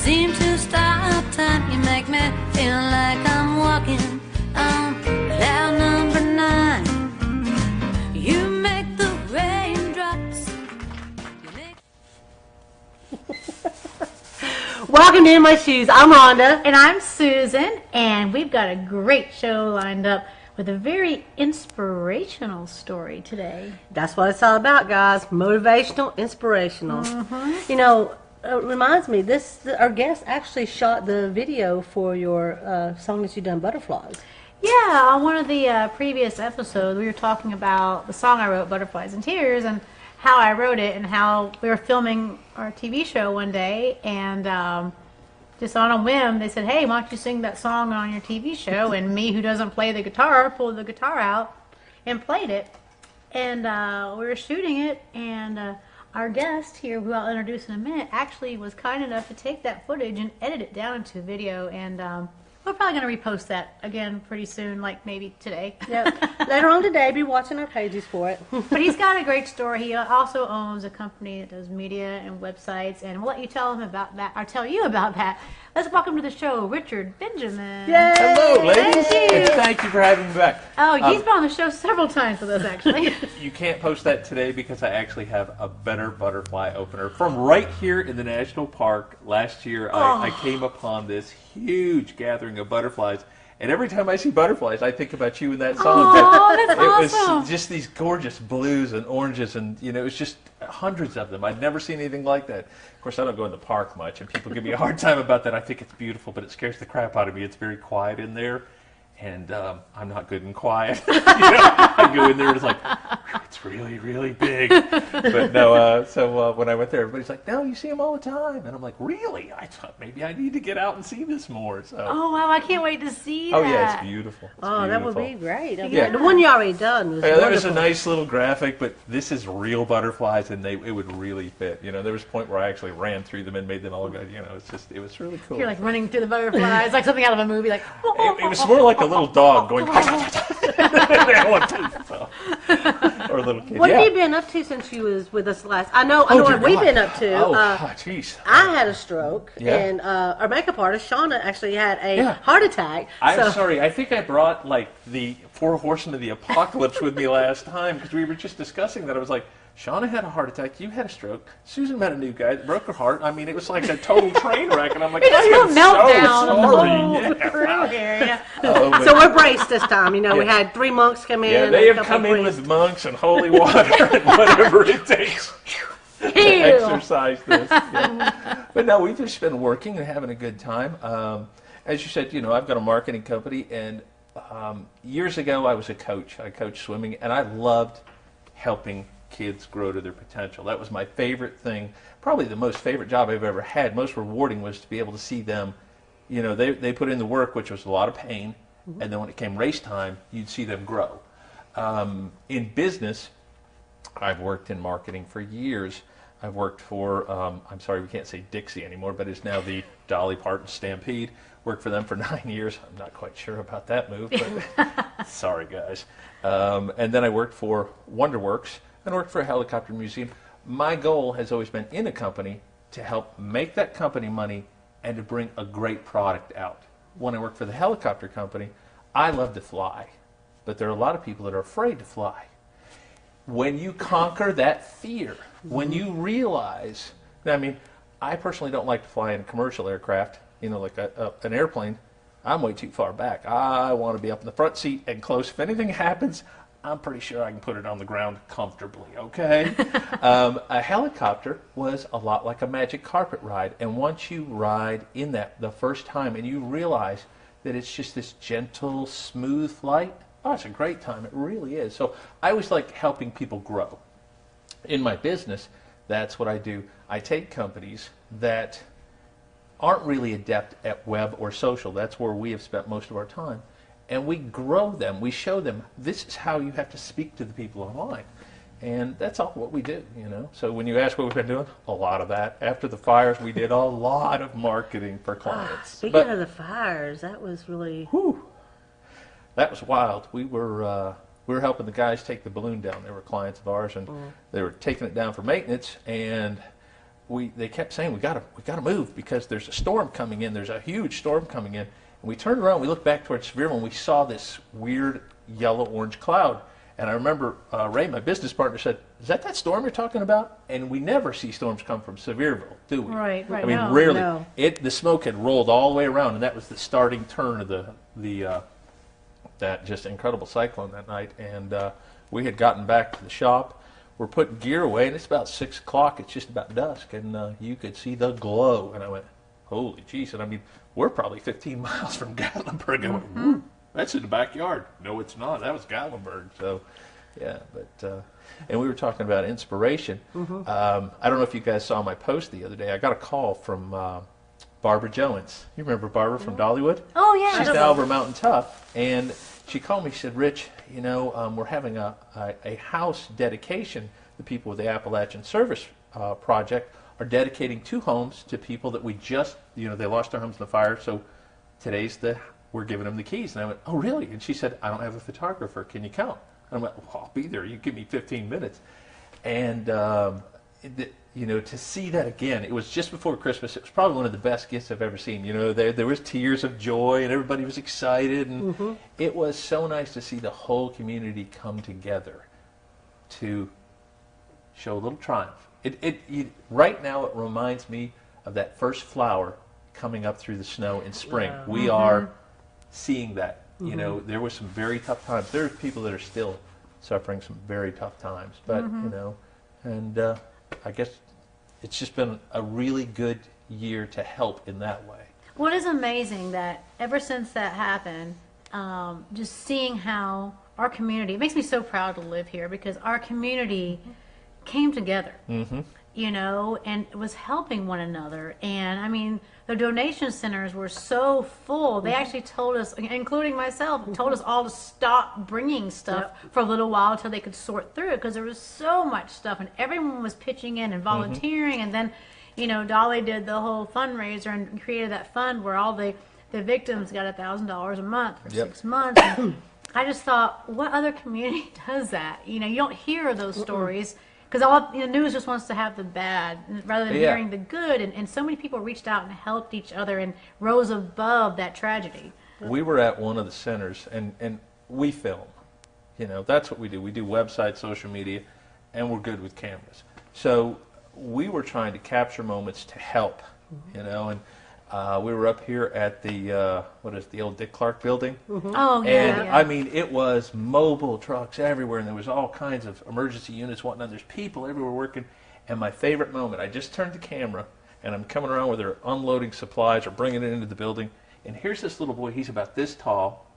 seem to stop time. You make me feel like I'm walking on cloud number 9. You make the raindrops. Welcome to In My Shoes. I'm Rhonda. And I'm Susan, and we've got a great show lined up with a very inspirational story today. That's what it's all about, guys. Motivational, inspirational. You know, it reminds me, our guest actually shot the video for your song that you done, Butterflies. Yeah, on one of the previous episodes, we were talking about the song I wrote, Butterflies and Tears, and how I wrote it, and how we were filming our TV show one day, and just on a whim, they said, hey, why don't you sing that song on your TV show? And me, who doesn't play the guitar, pulled the guitar out and played it. And we were shooting it, and our guest here, who I'll introduce in a minute, actually was kind enough to take that footage and edit it down into a video. And we're probably going to repost that again pretty soon, like maybe today. Yep. Later on today, be watching our pages for it. But he's got a great story. He also owns a company that does media and websites, and we'll let you tell him about that, or tell you about that. Let's welcome to the show, Richard Benjamin. Yay! Hello, ladies. Thank you. And thank you for having me back. Oh, he's been on the show several times with us, actually. You can't post that today because I actually have a better butterfly opener from right here in the National Park. Last year, I came upon this huge gathering of butterflies. And every time I see butterflies, I think about you in that song. Oh, that's awesome. It was just these gorgeous blues and oranges, and it was just hundreds of them. I'd never seen anything like that. Of course, I don't go in the park much, and people give me a hard time about that. I think it's beautiful, but it scares the crap out of me. It's very quiet in there, and I'm not good and quiet. I go in there and it's like, it's really, really big. But no, so when I went there, everybody's like, no, you see them all the time. And I'm like, really? I thought maybe I need to get out and see this more. So. Oh, wow, I can't wait to see that. Oh, yeah, it's beautiful. It's That would beautiful. be great. Yeah. The one you already done was Yeah, that was a wonderful. nice little graphic, but this is real butterflies, and it would really fit. There was a point where I actually ran through them and made them all good. It was really cool. You're like running through the butterflies, like something out of a movie, like. It was more like a little dog going. Or a little kid. What yeah. have you been up to since you was with us last? I know dear what we've God. been up to. Oh, jeez. I had a stroke, Yeah. and our makeup artist, Shauna, actually had a Yeah. heart attack. I'm sorry. I think I brought the 4 horsemen of the apocalypse with me last time because we were just discussing that. I was like, Shauna had a heart attack. You had a stroke. Susan met a new guy that broke her heart. I mean, it was like a total train wreck, and I'm like, It's I a am meltdown. so sorry. Oh, Yeah. through here, yeah. Oh, but- So we're braced this time. We Yeah. had 3 monks come in. Yeah, and they a have couple come of in priests. with monks and holy water and whatever it takes to exercise this. Yeah. But no, we've just been working and having a good time. As you said, I've got a marketing company, and years ago I was a coach. I coached swimming, and I loved helping kids grow to their potential. That was my favorite thing, probably the most favorite job I've ever had. Most rewarding was to be able to see them, they put in the work, which was a lot of pain, and then when it came race time, you'd see them grow. In business, I've worked in marketing for years. I've worked for, I'm sorry, we can't say Dixie anymore, but it's now the Dolly Parton Stampede. Worked for them for 9 years. I'm not quite sure about that move, but sorry, guys. And then I worked for WonderWorks and worked for a helicopter museum. My goal has always been in a company to help make that company money and to bring a great product out. When I worked for the helicopter company, I love to fly, but there are a lot of people that are afraid to fly. When you conquer that fear, when you realize, I personally don't like to fly in a commercial aircraft, like an airplane. I'm way too far back. I want to be up in the front seat and close. If anything happens, I'm pretty sure I can put it on the ground comfortably, okay? A helicopter was a lot like a magic carpet ride, and once you ride in that the first time and you realize that it's just this gentle, smooth flight, it's a great time. It really is. So I always like helping people grow. In my business, that's what I do. I take companies that aren't really adept at web or social. That's where we have spent most of our time. And we grow them. We show them this is how you have to speak to the people online. And that's all what we do, So when you ask what we've been doing, a lot of that. After the fires, we did a lot of marketing for clients. Speaking of the fires, that was really... Whew, that was wild. We were helping the guys take the balloon down. They were clients of ours, and they were taking it down for maintenance. And they kept saying we gotta move because there's a storm coming in. There's a huge storm coming in. And we turned around, we looked back towards Sevierville, and we saw this weird yellow-orange cloud. And I remember Ray, my business partner, said, "Is that storm you're talking about?" And we never see storms come from Sevierville, do we? Right. I mean, No. rarely. No. The smoke had rolled all the way around, and that was the starting turn of that just incredible cyclone that night. And we had gotten back to the shop. We're putting gear away, and it's about 6 o'clock. It's just about dusk, and you could see the glow. And I went, "Holy jeez!" And I mean, we're probably 15 miles from Gatlinburg. I went, "Woo, that's in the backyard." No, it's not. That was Gatlinburg. So, yeah, but and we were talking about inspiration. I don't know if you guys saw my post the other day. I got a call from Barbara Jones. You remember Barbara from Dollywood? Oh, yeah. She's now over Mountain Tough, and she called me. She said, "Rich, we're having a house dedication. The people with the Appalachian Service Project are dedicating 2 homes to people that we just, they lost their homes in the fire. So we're giving them the keys." And I went, "Oh, really?" And she said, "I don't have a photographer. Can you come?" And I went, "Well, I'll be there. You give me 15 minutes." And to see that again, it was just before Christmas. It was probably one of the best gifts I've ever seen. There was tears of joy, and everybody was excited, and it was so nice to see the whole community come together to show a little triumph. Right now, it reminds me of that first flower coming up through the snow in spring. Wow. We are seeing that. There were some very tough times. There are people that are still suffering some very tough times, but and I guess it's just been a really good year to help in that way. What is amazing that ever since that happened, just seeing how our community, it makes me so proud to live here because our community came together, and was helping one another. And I mean, the donation centers were so full. They actually told us, including myself, told us all to stop bringing stuff for a little while until they could sort through it because there was so much stuff and everyone was pitching in and volunteering. And then, Dolly did the whole fundraiser and created that fund where all the victims got $1,000 a month for 6 months. And I just thought, what other community does that? You don't hear those stories. Because all the news just wants to have the bad rather than hearing the good. And so many people reached out and helped each other and rose above that tragedy. We were at one of the centers, and we film. That's what we do. We do websites, social media, and we're good with cameras. So we were trying to capture moments to help, and we were up here at the old Dick Clark building. Oh, yeah. And I mean, it was mobile trucks everywhere, and there was all kinds of emergency units, whatnot. There's people everywhere working. And my favorite moment, I just turned the camera, and I'm coming around where they're unloading supplies or bringing it into the building. And here's this little boy. He's about this tall,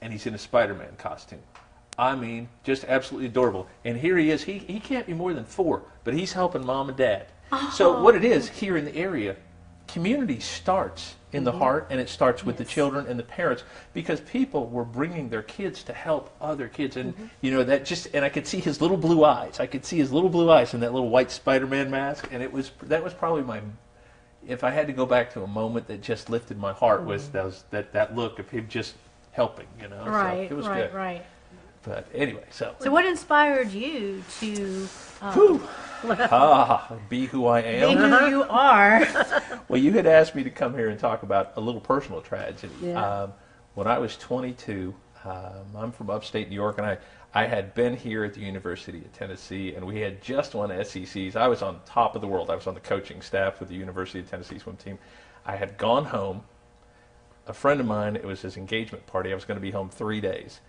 and he's in a Spider-Man costume. I mean, just absolutely adorable. And here he is. He can't be more than 4, but he's helping Mom and Dad. So what it is here in the area, community starts in the heart, and it starts with the children and the parents, because people were bringing their kids to help other kids, and and I could see his little blue eyes. I could see his little blue eyes in that little white Spider-Man mask, and that was probably if I had to go back to a moment that just lifted my heart, was that look of him just helping, Right, so it was right, good. right. But anyway, so what inspired you to be who I be am. who you are? Well, you had asked me to come here and talk about a little personal tragedy. Yeah. When I was 22, I'm from upstate New York, and I had been here at the University of Tennessee, and we had just won SECs. I was on top of the world. I was on the coaching staff with the University of Tennessee swim team. I had gone home. A friend of mine, it was his engagement party. I was going to be home 3 days.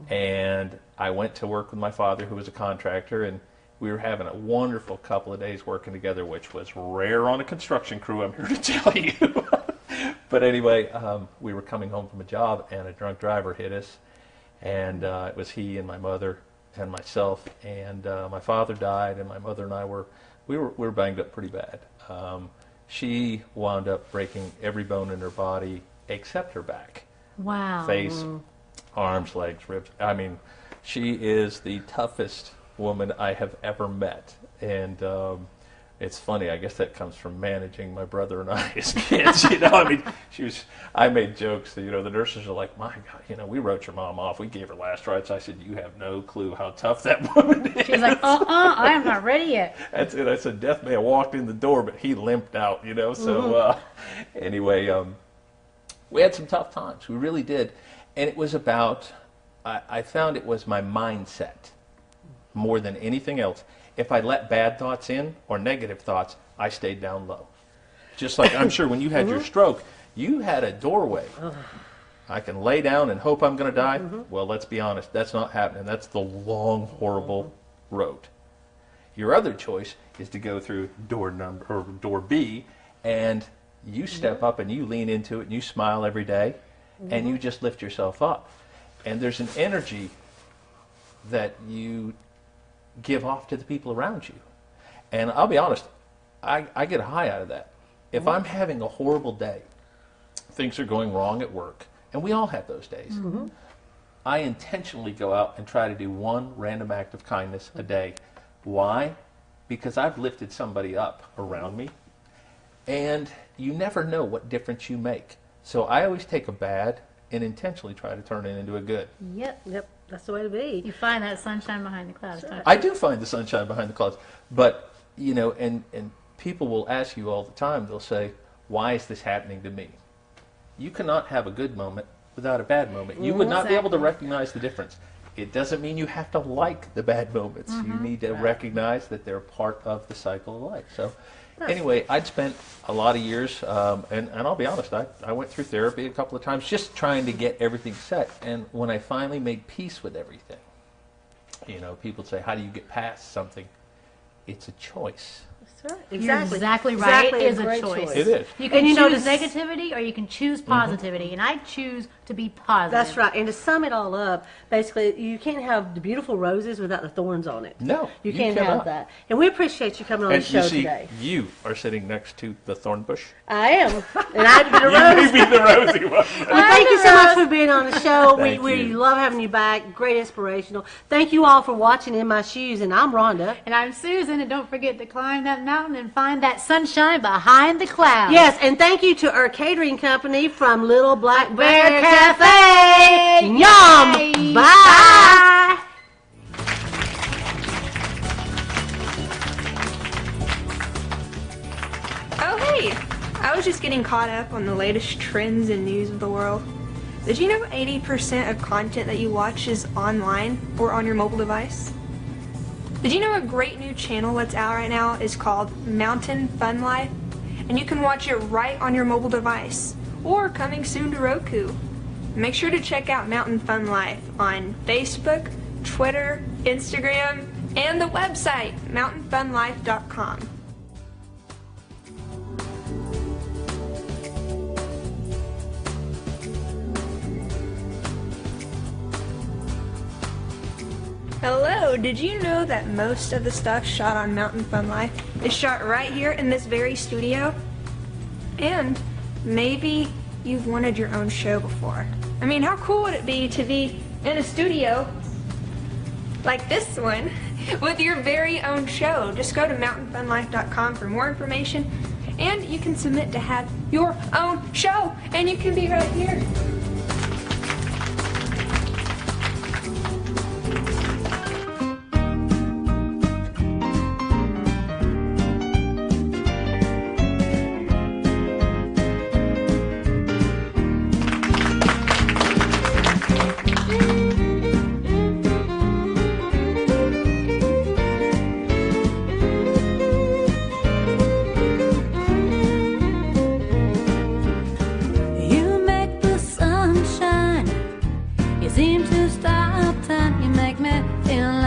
And I went to work with my father, who was a contractor, and we were having a wonderful couple of days working together, which was rare on a construction crew, I'm here to tell you. But anyway, we were coming home from a job, and a drunk driver hit us. And it was he and my mother and myself. And my father died, and my mother and I were banged up pretty bad. She wound up breaking every bone in her body except her back. Wow. Face, arms, legs, ribs. I mean, she is the toughest woman I have ever met. And It's funny. I guess that comes from managing my brother and I as kids. I mean, I made jokes that, the nurses are like, my God, we wrote your mom off. We gave her last rites. I said, you have no clue how tough that woman is. She's like, I am not ready yet. That's it. I said, Death may have walked in the door, but he limped out, So anyway, we had some tough times. We really did. And it was about, I found it was my mindset more than anything else. If I let bad thoughts in or negative thoughts, I stayed down low. Just like I'm sure when you had your stroke, you had a doorway. I can lay down and hope I'm going to die. Well, let's be honest, that's not happening. That's the long, horrible road. Your other choice is to go through door B, and you step up and you lean into it and you smile every day, and you just lift yourself up. And there's an energy that you give off to the people around you. And I'll be honest, I get a high out of that. If I'm having a horrible day, things are going wrong at work, and we all have those days, I intentionally go out and try to do one random act of kindness a day. Why? Because I've lifted somebody up around me, and you never know what difference you make. So I always take a bad and intentionally try to turn it into a good. Yep. That's the way to be. You find that sunshine behind the clouds. Sure. I do find the sunshine behind the clouds. But, and people will ask you all the time, they'll say, why is this happening to me? You cannot have a good moment without a bad moment. You would not be able to recognize the difference. It doesn't mean you have to like the bad moments. You need to recognize that they're part of the cycle of life. So anyway, I'd spent a lot of years, and I'll be honest, I went through therapy a couple of times just trying to get everything set. And when I finally made peace with everything, people say, how do you get past something? It's a choice. That's right. You're exactly right. Exactly, It is a great choice. It is. You can And choose negativity or you can choose positivity, and I choose to be positive. That's right. And to sum it all up, basically, you can't have the beautiful roses without the thorns on it. No, You you can't cannot. have that. And we appreciate you coming on And the show you see, today. you are sitting next to the thorn bush. I am. And I have been a You rose. may be the rosy one. Well, thank you so much for being on the show. Thank we you. love having you back. Great inspirational. Thank you all for watching In My Shoes. And I'm Rhonda. And I'm Susan, and don't forget to climb that mountain and find that sunshine behind the clouds. Yes, and thank you to our catering company from Little Black Bear Cafe. Yum! Bye! Oh, hey! I was just getting caught up on the latest trends and news of the world. Did you know 80% of content that you watch is online or on your mobile device? Did you know a great new channel that's out right now is called Mountain Fun Life? And you can watch it right on your mobile device, or coming soon to Roku. Make sure to check out Mountain Fun Life on Facebook, Twitter, Instagram, and the website, mountainfunlife.com. Hello, did you know that most of the stuff shot on Mountain Fun Life is shot right here in this very studio? And maybe you've wanted your own show before. I mean, how cool would it be to be in a studio like this one with your very own show? Just go to mountainfunlife.com for more information, and you can submit to have your own show, and you can be right here. You make the sun shine. You seem to stop time. You make me feel